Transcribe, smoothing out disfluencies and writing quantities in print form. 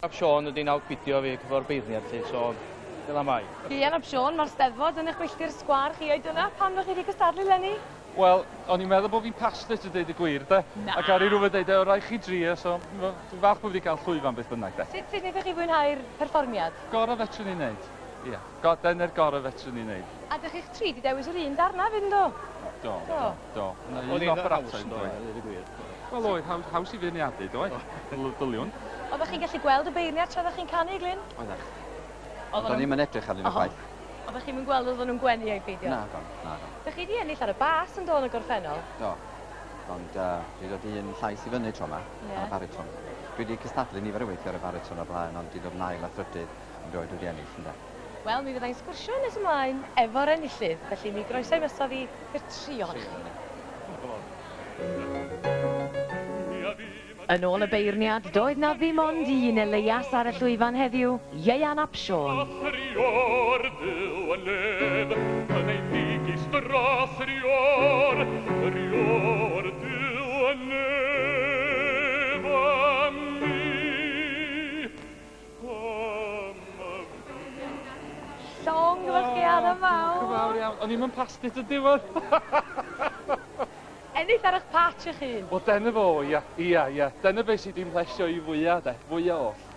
Ab Sion wedi nawd bidio fi cyfo'r beirniad ti, so dyna mai. Ieuan ab Sion, mae'r Steddfod yn eich milltir sgwar chi oed yna. Pam ddech chi wedi cystadlu lenni? Wel, o'n i'n meddwl bod fi'n passionate i ddeud y gwir, de? Na. Ac ar i rhywbeth dweud, o rai chi drio, so dwi'n falch bod fi wedi cael llwyfan beth bynnag, de? Sut wnaethoch chi fwynhau'r perfformiad? Gorau fedrwn ni'n neud. Ie, dyna'r gorau fedrwn ni'n neud. A dych chi'ch tri di dewis yr un darna fynd o? Do. O'n i'n operatau yn dweud. Wel oedd, haws i feirniadu, doedd? Dyliwn. Oeddech chi'n gallu gweld y beirniad tra oeddech chi'n canu, Glyn? Oeddech. Do'n ni'n edrych arnyn nhw chwaith. Oeddech chi'n mynd gweld oedden nhw'n gwenu o'i beidio? Na, do. Dych chi di ennill ar y bas yn dod yn y gorffennol? Do. Ond dwi dod un llais i fyny tro yma, ar y bariton. Dwi wedi cystadlu nifer y weithio ar y bariton o'r blaen, ond di dod nail a thrydydd, ond dwi wedi ennill, ynddo. Wel, mi fyddai'n sgwrsio nes ymlaen efo'r enillydd, felly mi groeso i mysodd i i'r trio chi. Yn ôl y beirniad, doedd na ddim ond un Elias ar y llwyfan heddiw, Ieuan ab Sion. Llong efo'ch chi ar y fawr. Cyfawr iawn, o'n i'n mynd past it y diwedd. Ennill ar eich patch eich hun? Wel, dyna fo, ia. Dyna beth sydd wedi'n plesio i fwyaf, de. Fwyaf oll.